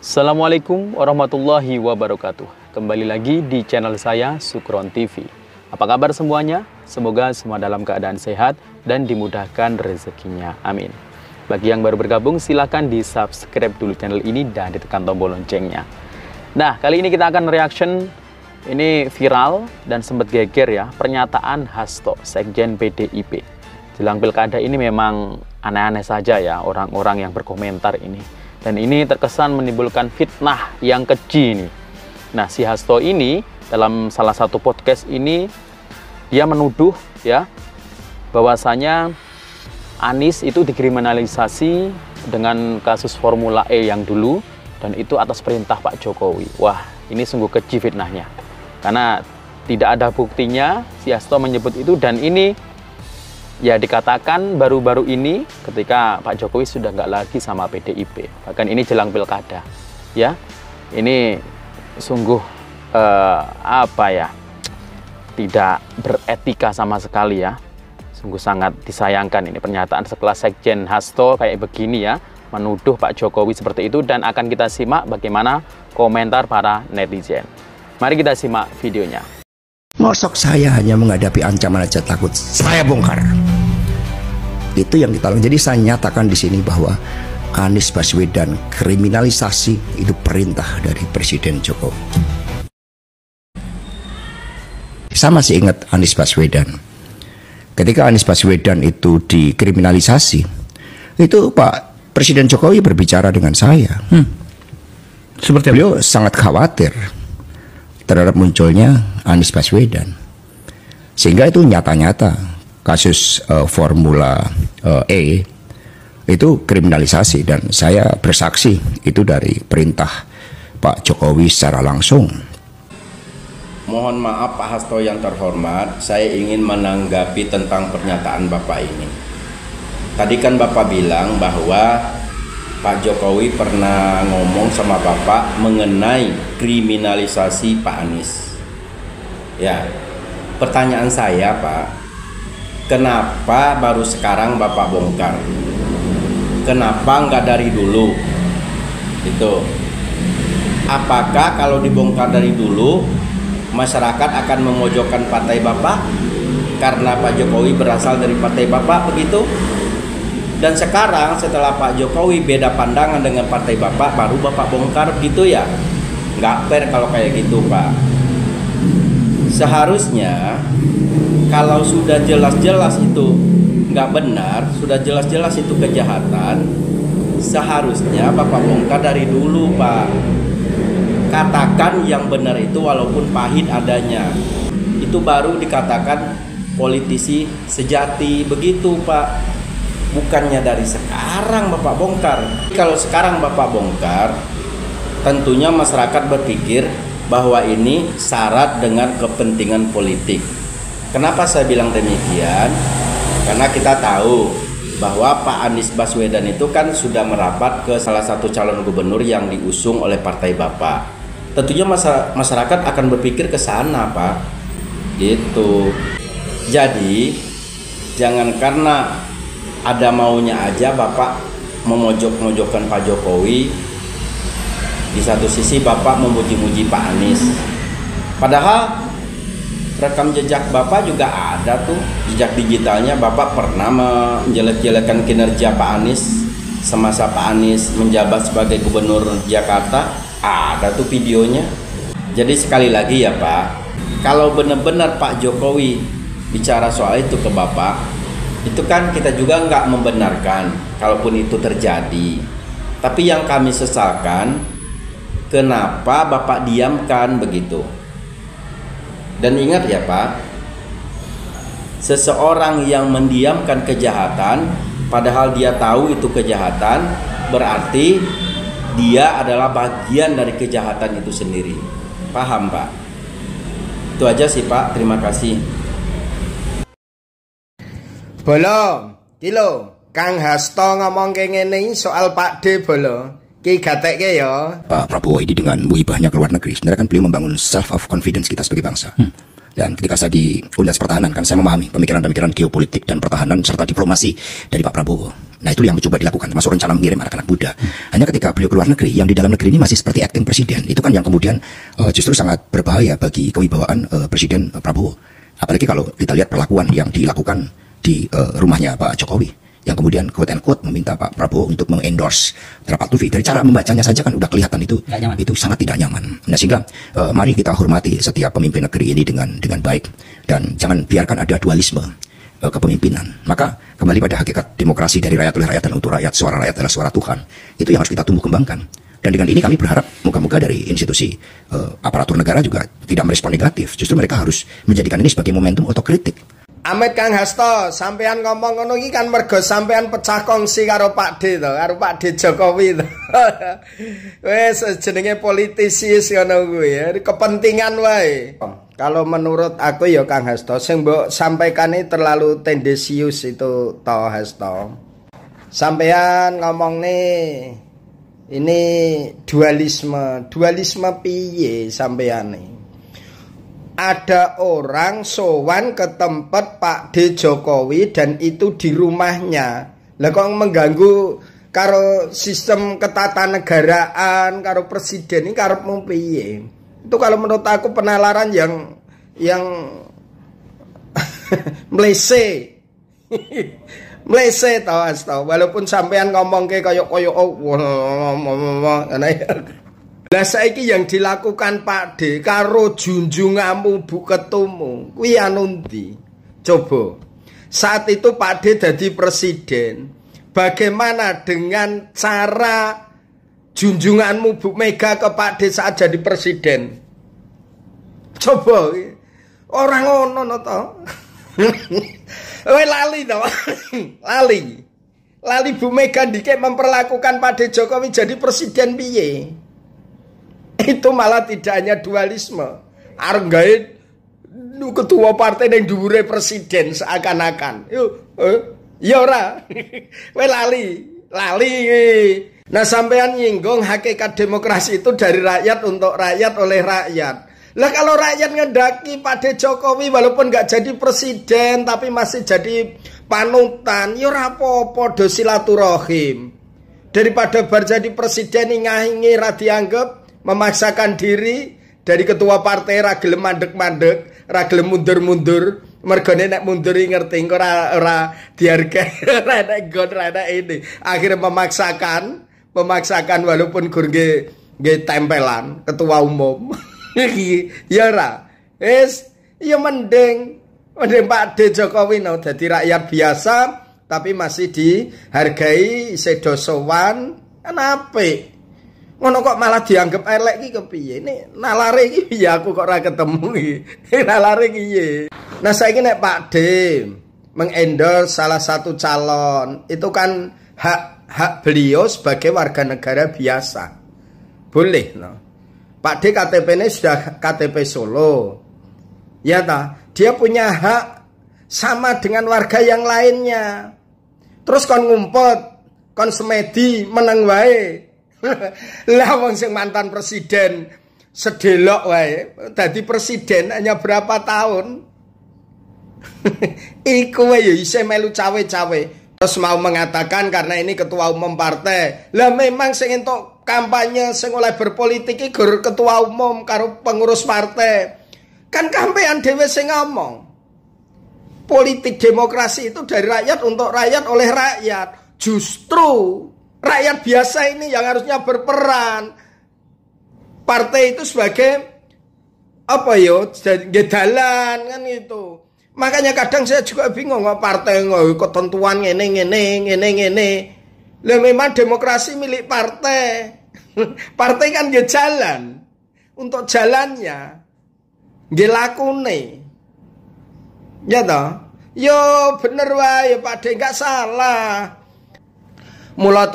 Assalamualaikum warahmatullahi wabarakatuh. Kembali lagi di channel saya, Sukron TV. Apa kabar semuanya? Semoga semua dalam keadaan sehat dan dimudahkan rezekinya. Amin. Bagi yang baru bergabung, silakan di subscribe dulu channel ini dan ditekan tombol loncengnya. Nah, kali ini kita akan reaction. Ini viral dan sempat geger ya, pernyataan Hasto, Sekjen PDIP. Jelang pilkada ini memang aneh-aneh saja ya orang-orang yang berkomentar ini. Dan ini terkesan menimbulkan fitnah yang keji ini. Nah, si Hasto ini dalam salah satu podcast ini dia menuduh ya bahwasanya Anies itu dikriminalisasi dengan kasus Formula E yang dulu dan itu atas perintah Pak Jokowi. Wah, ini sungguh keji fitnahnya. Karena tidak ada buktinya, si Hasto menyebut itu, dan ini ya dikatakan baru-baru ini ketika Pak Jokowi sudah nggak lagi sama PDIP. Bahkan ini jelang pilkada. Ya, ini sungguh tidak beretika sama sekali ya. Sungguh sangat disayangkan ini pernyataan sekelas Sekjen Hasto kayak begini ya, menuduh Pak Jokowi seperti itu, dan akan kita simak bagaimana komentar para netizen. Mari kita simak videonya. Ngosok saya hanya menghadapi ancaman aja takut saya bongkar. Itu yang kita lakukan. Jadi saya nyatakan di sini bahwa Anies Baswedan kriminalisasi itu perintah dari Presiden Jokowi. Saya masih ingat Anies Baswedan. Ketika Anies Baswedan itu dikriminalisasi, itu Pak Presiden Jokowi berbicara dengan saya. Seperti beliau sangat khawatir terhadap munculnya Anies Baswedan, sehingga itu nyata-nyata kasus Formula E itu kriminalisasi, dan saya bersaksi itu dari perintah Pak Jokowi secara langsung. Mohon maaf Pak Hasto yang terhormat, saya ingin menanggapi tentang pernyataan Bapak ini. Tadi kan Bapak bilang bahwa Pak Jokowi pernah ngomong sama Bapak mengenai kriminalisasi Pak Anies. Ya, pertanyaan saya Pak, kenapa baru sekarang Bapak bongkar? Kenapa nggak dari dulu? Itu. Apakah kalau dibongkar dari dulu, masyarakat akan memojokkan partai Bapak? Karena Pak Jokowi berasal dari partai Bapak, begitu? Dan sekarang setelah Pak Jokowi beda pandangan dengan partai Bapak, baru Bapak bongkar gitu ya? Nggak fair kalau kayak gitu Pak. Seharusnya kalau sudah jelas-jelas itu nggak benar, sudah jelas-jelas itu kejahatan, seharusnya Bapak bongkar dari dulu Pak. Katakan yang benar itu walaupun pahit adanya. Itu baru dikatakan politisi sejati, begitu Pak. Bukannya dari sekarang Bapak bongkar. Kalau sekarang Bapak bongkar, tentunya masyarakat berpikir bahwa ini syarat dengan kepentingan politik. Kenapa saya bilang demikian? Karena kita tahu bahwa Pak Anies Baswedan itu kan sudah merapat ke salah satu calon gubernur yang diusung oleh partai Bapak. Tentunya masyarakat akan berpikir ke sana Pak. Gitu. Jadi jangan karena ada maunya aja Bapak memojok-mojokkan Pak Jokowi. Di satu sisi Bapak memuji-muji Pak Anies, padahal rekam jejak Bapak juga ada tuh, jejak digitalnya. Bapak pernah menjelek-jelekan kinerja Pak Anies semasa Pak Anies menjabat sebagai gubernur Jakarta, ada tuh videonya. Jadi sekali lagi ya Pak, kalau benar-benar Pak Jokowi bicara soal itu ke Bapak, itu kan kita juga nggak membenarkan kalaupun itu terjadi. Tapi yang kami sesalkan, kenapa Bapak diamkan begitu? Dan ingat ya Pak, seseorang yang mendiamkan kejahatan padahal dia tahu itu kejahatan, berarti dia adalah bagian dari kejahatan itu sendiri. Paham Pak? Itu aja sih Pak, terima kasih. Bolo, kilo, Kang Hasto ngomong kayak gini soal Pak D bolo. Ki gatekke ya. Pak Prabowo ini dengan muhibahnya ke luar negeri, sebenarnya kan beliau membangun self of confidence kita sebagai bangsa. Dan ketika saya di Universitas Pertahanan, kan saya memahami pemikiran-pemikiran geopolitik dan pertahanan serta diplomasi dari Pak Prabowo. Nah itu yang coba dilakukan, termasuk rencana mengirim anak-anak muda. Hanya ketika beliau keluar negeri, yang di dalam negeri ini masih seperti acting presiden. Itu kan yang kemudian justru sangat berbahaya bagi kewibawaan Presiden Prabowo. Apalagi kalau kita lihat perlakuan yang dilakukan di rumahnya Pak Jokowi, yang kemudian quote-unquote meminta Pak Prabowo untuk mengendorse Pak Tufi. Dari cara membacanya saja kan udah kelihatan itu sangat tidak nyaman. Nah sehingga mari kita hormati setiap pemimpin negeri ini dengan baik, dan jangan biarkan ada dualisme kepemimpinan. Maka kembali pada hakikat demokrasi dari rakyat oleh rakyat dan untuk rakyat, suara rakyat adalah suara Tuhan. Itu yang harus kita tumbuh kembangkan. Dan dengan ini kami berharap moga-moga dari institusi aparatur negara juga tidak merespon negatif. Justru mereka harus menjadikan ini sebagai momentum otokritik. Amit Kang Hasto, sampean ngomong ngono iki kan mergo sampean pecah kongsi karo Pak D to, karo Pak D Jokowi to. Wes jenenge politisi ngono kuwi ya, kepentingan wae. Kalau menurut aku ya Kang Hasto, sing mbok sampaikan ini terlalu tendensius itu toh Hasto. Sampean ngomong nih, ini dualisme piye sampean nih? Ada orang sowan ke tempat Pak D Jokowi dan itu di rumahnya. Lah kok mengganggu karo sistem ketatanegaraan, karo presiden ini karepmu piye? Itu kalau menurut aku penalaran yang mlese. Mlese tau Hasto. Walaupun sampean ngomong ke koyok-koyok lah saiki yang dilakukan Pak D karo junjunganmu Bu Ketumu kuwi anundi. Coba. Saat itu Pak D jadi presiden. Bagaimana dengan cara junjunganmu Bu Mega ke Pak D saat jadi presiden? Coba. Orang ngono to. Kowe lali to. Lali Bu Mega ndike memperlakukan Pak D Jokowi jadi presiden piye? Itu malah tidak hanya dualisme. Arep gawe ketua partai ning dhuwure presiden seakan-akan. Ya ora. Kowe lali. Nah sampean nyinggung hakikat demokrasi itu dari rakyat untuk rakyat oleh rakyat. Lah kalau rakyat ngedaki Pak D Jokowi walaupun nggak jadi presiden tapi masih jadi panutan, ya ora apa-apa do silaturahim. Daripada bar jadi presiden ngahingi ra dianggap, memaksakan diri dari ketua partai ra gelem mandek-mandek, ra gelem mundur-mundur. Mergone nek munduri ngerti engko ora dihargai, ora nek gon ora ini. Akhirnya memaksakan walaupun gur nggih tempelan ketua umum. Ya ora. Ya mending Pak D Jokowi dadi rakyat biasa tapi masih dihargai sedo sowan kan apik. Ngono kok malah dianggap elek iki kepiye? Ini nalare iki piye aku kok ora ketemu iki. Nalare piye? Nah saiki nek Pak D mengendorse salah satu calon, itu kan hak beliau sebagai warga negara biasa. Boleh no. Pak D KTP-nya sudah KTP Solo. Ya ta, dia punya hak sama dengan warga yang lainnya. Terus kon ngumpet, kon semedi meneng wae. Lah wong sing mantan presiden sedelok wae dadi presiden hanya berapa tahun. Iku wae ya isih melu cawe-cawe. Terus mau mengatakan karena ini ketua umum partai. Lah memang sing entuk kampanye sing oleh berpolitik iki gur ketua umum karo pengurus partai. Kan kampean dhewe sing ngomong. Politik demokrasi itu dari rakyat untuk rakyat oleh rakyat. Justru rakyat biasa ini yang harusnya berperan. Partai itu sebagai apa yo? Dalan kan itu. Makanya kadang saya juga bingung kok partai ketentuan ngene. Lah memang demokrasi milik partai. Partai kan nggih jalan. Untuk jalannya nggih lakune. Ya toh? Yo bener wae Pak D enggak salah. Mula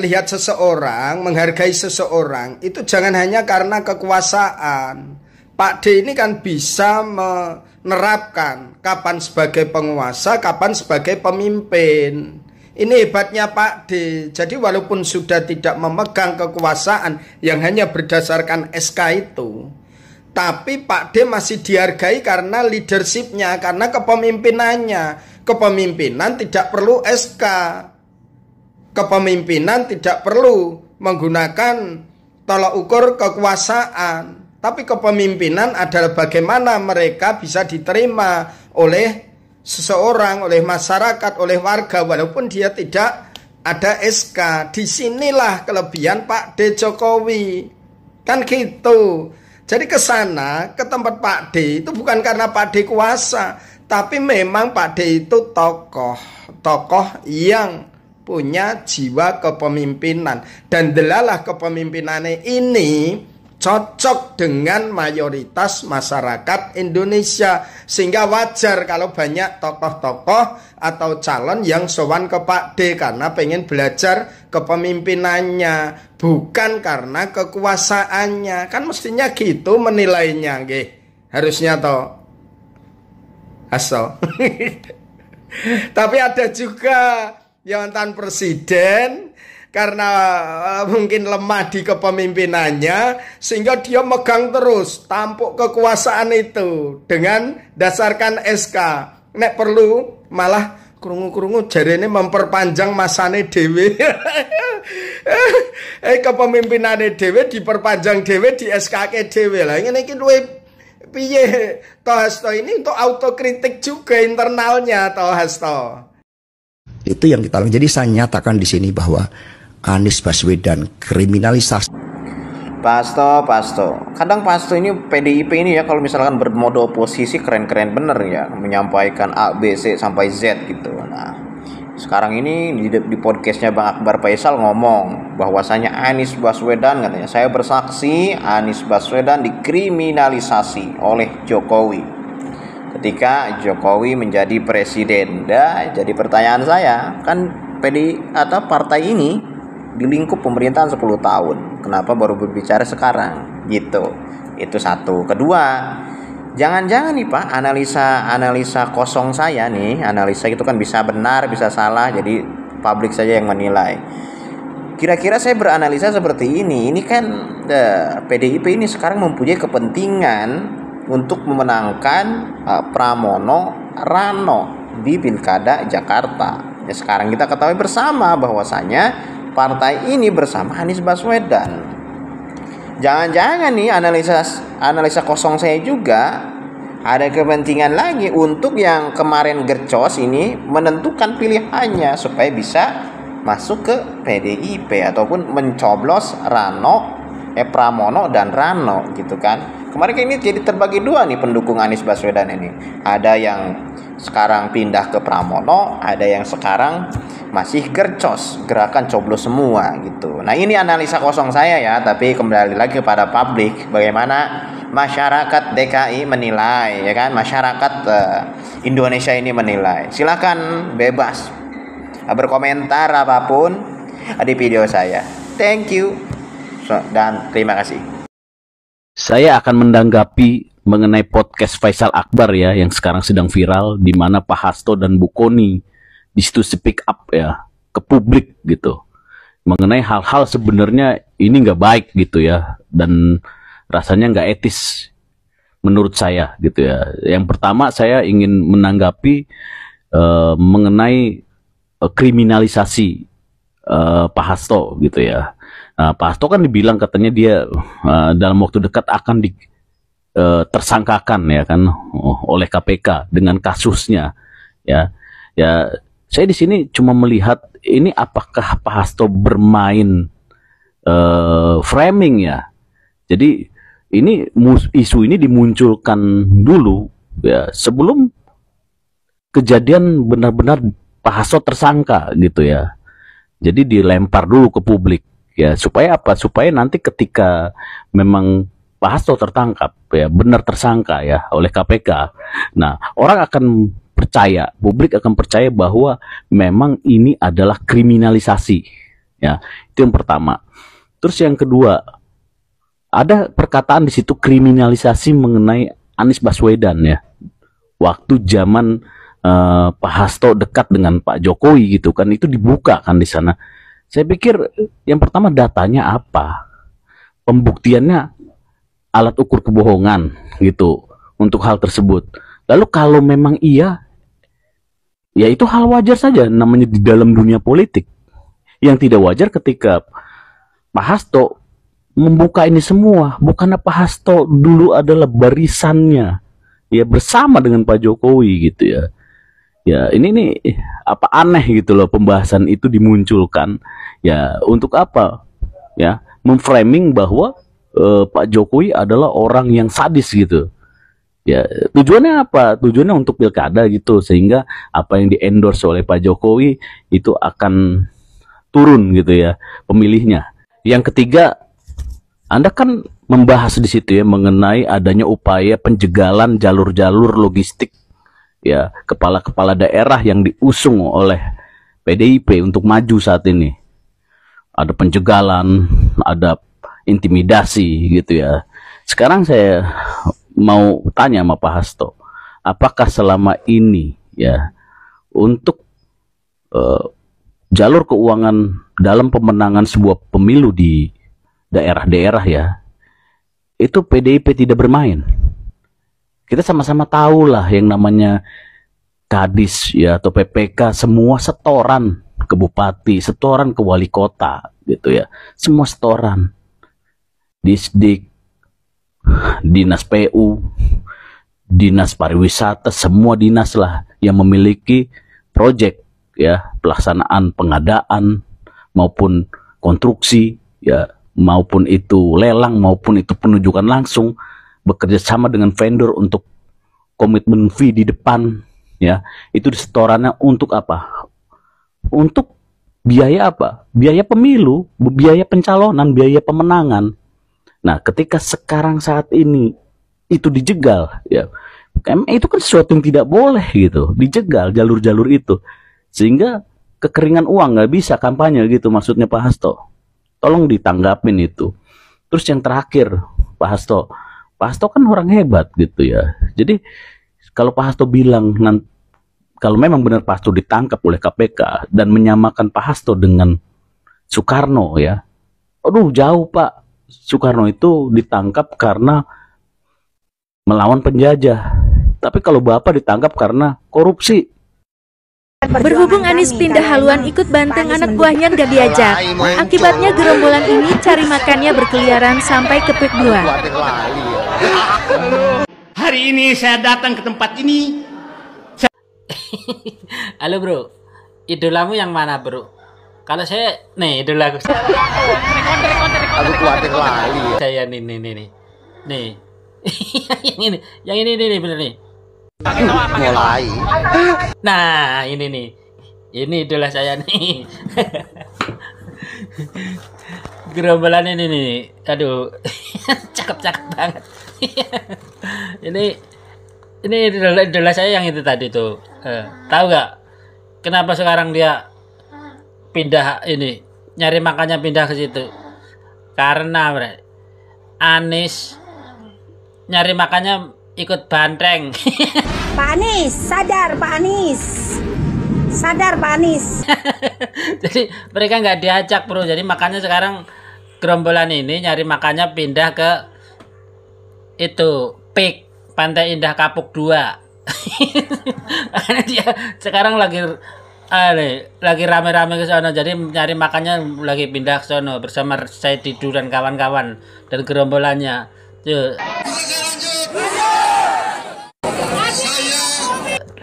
lihat seseorang, menghargai seseorang itu jangan hanya karena kekuasaan. Pak D ini kan bisa menerapkan kapan sebagai penguasa, kapan sebagai pemimpin. Ini hebatnya Pak D. Jadi walaupun sudah tidak memegang kekuasaan yang hanya berdasarkan SK itu, tapi Pak D masih dihargai karena leadershipnya, karena kepemimpinannya. Kepemimpinan tidak perlu SK. kepemimpinan tidak perlu menggunakan tolak ukur kekuasaan, tapi kepemimpinan adalah bagaimana mereka bisa diterima oleh seseorang, oleh masyarakat, oleh warga walaupun dia tidak ada SK. Disinilah kelebihan Pak D Jokowi, kan gitu. Jadi ke sana, ke tempat Pak D itu bukan karena Pak D kuasa, tapi memang Pak D itu tokoh yang punya jiwa kepemimpinan, dan delalah kepemimpinannya ini cocok dengan mayoritas masyarakat Indonesia, sehingga wajar kalau banyak tokoh-tokoh atau calon yang sowan ke Pak D karena pengen belajar kepemimpinannya, bukan karena kekuasaannya. Kan mestinya gitu menilainya, nggih. Harusnya toh. Asal. Tapi ada juga yang mantan presiden karena mungkin lemah di kepemimpinannya sehingga dia megang terus tampuk kekuasaan itu dengan dasarkan SK. Nek perlu malah krungu-krungu jarene memperpanjang masane dhewe. Kepemimpinane dhewe diperpanjang dhewe di SK-ke dhewe. Lah ngene iki luwih piye toh Hasto ini untuk autokritik juga internalnya toh Hasto. Itu yang kita lakukan. Jadi saya nyatakan di sini bahwa Anies Baswedan kriminalisasi. Pasto. Kadang Pasto ini PDIP ini ya kalau misalkan bermode oposisi keren-keren bener ya, menyampaikan A, B, C sampai Z gitu. Nah, sekarang ini di podcastnya Bang Akbar Faisal ngomong bahwasanya Anies Baswedan, katanya, saya bersaksi Anies Baswedan dikriminalisasi oleh Jokowi ketika Jokowi menjadi presiden. Nah, jadi pertanyaan saya, kan partai ini di lingkup pemerintahan 10 tahun. Kenapa baru berbicara sekarang? Gitu. Itu satu. Kedua, jangan-jangan nih Pak, analisa kosong saya nih, analisa itu kan bisa benar, bisa salah, jadi publik saja yang menilai. Kira-kira saya beranalisa seperti ini kan PDIP ini sekarang mempunyai kepentingan untuk memenangkan Pramono Rano di Pilkada Jakarta. Ya, sekarang kita ketahui bersama bahwasanya partai ini bersama Anies Baswedan. Jangan-jangan nih analisa kosong saya juga ada kepentingan lagi untuk yang kemarin gercos ini menentukan pilihannya supaya bisa masuk ke PDIP ataupun mencoblos Pramono dan Rano gitu kan. Kemarin ini jadi terbagi dua nih pendukung Anies Baswedan ini. Ada yang sekarang pindah ke Pramono, ada yang sekarang masih gercos, gerakan coblos semua gitu. Nah, ini analisa kosong saya ya, tapi kembali lagi kepada publik, bagaimana masyarakat DKI menilai, ya kan? Masyarakat Indonesia ini menilai. Silakan bebas berkomentar apapun di video saya. Thank you dan terima kasih. Saya akan menanggapi mengenai podcast Faisal Akbar ya yang sekarang sedang viral, di mana Pak Hasto dan Bu Koni di situ speak up ya ke publik gitu mengenai hal-hal sebenarnya ini nggak baik gitu ya, dan rasanya nggak etis menurut saya gitu ya. Yang pertama saya ingin menanggapi mengenai kriminalisasi Pak Hasto gitu ya. Pak Hasto kan dibilang katanya dia dalam waktu dekat akan tersangkakan ya kan oleh KPK dengan kasusnya ya. Saya di sini cuma melihat ini apakah Pak Hasto bermain framing ya. Jadi ini isu ini dimunculkan dulu ya sebelum kejadian benar-benar Pak Hasto tersangka gitu ya. Jadi dilempar dulu ke publik ya, supaya apa? Supaya nanti ketika memang Pak Hasto tertangkap ya, benar tersangka ya oleh KPK. Nah, orang akan percaya, publik akan percaya bahwa memang ini adalah kriminalisasi. Ya, itu yang pertama. Terus yang kedua, ada perkataan di situ kriminalisasi mengenai Anies Baswedan ya. Waktu zaman Pak Hasto dekat dengan Pak Jokowi gitu kan, itu dibuka kan di sana. Saya pikir yang pertama datanya apa? Pembuktiannya alat ukur kebohongan gitu untuk hal tersebut. Lalu kalau memang iya, ya itu hal wajar saja namanya di dalam dunia politik. yang tidak wajar ketika Pak Hasto membuka ini semua. Bukannya Pak Hasto dulu adalah barisannya ya bersama dengan Pak Jokowi gitu ya. Ya ini nih apa aneh gitu loh pembahasan itu dimunculkan ya untuk apa ya memframing bahwa Pak Jokowi adalah orang yang sadis gitu. Ya, tujuannya apa? Tujuannya untuk pilkada gitu, sehingga apa yang di-endorse oleh Pak Jokowi itu akan turun gitu ya pemilihnya. Yang ketiga, Anda kan membahas di situ ya mengenai adanya upaya penjegalan jalur-jalur logistik ya kepala-kepala daerah yang diusung oleh PDIP untuk maju saat ini. Ada penjegalan, ada intimidasi gitu ya. Sekarang saya mau tanya sama Pak Hasto, apakah selama ini ya untuk jalur keuangan dalam pemenangan sebuah pemilu di daerah-daerah ya, itu PDIP tidak bermain? Kita sama-sama tahu lah yang namanya Kadis ya atau PPK semua setoran ke bupati, setoran ke wali kota gitu ya, semua setoran. Disdik, dinas PU, dinas pariwisata, semua dinas lah yang memiliki proyek ya pelaksanaan pengadaan maupun konstruksi ya maupun itu lelang maupun itu penunjukan langsung bekerja sama dengan vendor untuk komitmen fee di depan ya itu setorannya untuk apa? Untuk biaya apa? Biaya pemilu, biaya pencalonan, biaya pemenangan. Nah, ketika sekarang saat ini itu dijegal, ya, itu kan sesuatu yang tidak boleh gitu, dijegal jalur-jalur itu, sehingga kekeringan uang nggak bisa kampanye gitu, maksudnya Pak Hasto. Tolong ditanggapin itu. Terus yang terakhir, Pak Hasto kan orang hebat gitu ya. Jadi kalau Pak Hasto bilang, kalau memang benar Pak Hasto ditangkap oleh KPK dan menyamakan Pak Hasto dengan Soekarno ya, aduh jauh Pak. Soekarno itu ditangkap karena melawan penjajah. Tapi kalau Bapak ditangkap karena korupsi. Berhubung Anies pindah haluan ikut banteng anak buahnya nggak diajak. Akibatnya gerombolan ini cari makannya berkeliaran sampai ke Pik 2. Hari ini saya datang ke tempat ini. Halo bro, idolamu yang mana bro? Kalau saya, nih idola aku. Aku khawatir lali. Saya nih. yang ini nih bener nih. Mulai. Nah ini nih, ini idola saya nih. Gerombolan ini nih, aduh, cakep banget. ini idola saya yang itu tadi tuh. Tahu gak? Kenapa sekarang dia pindah ini nyari makannya pindah ke situ? Karena Anies nyari makannya ikut banteng. Pak Anies, sadar Pak Anies. Sadar Pak Anies. Jadi mereka nggak diajak bro. Jadi makanya sekarang gerombolan ini nyari makannya pindah ke itu Pik Pantai Indah Kapuk 2. Makanya dia sekarang lagi rame-rame ke sana. Jadi nyari makannya lagi pindah ke sana bersama saya Didu dan kawan-kawan dan gerombolannya. Tuh.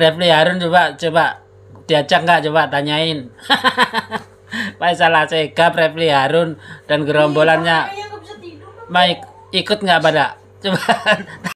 Refli Harun coba diajak nggak, coba tanyain. Faisal Asegaf, Refli Harun dan gerombolannya ikut nggak pada? Coba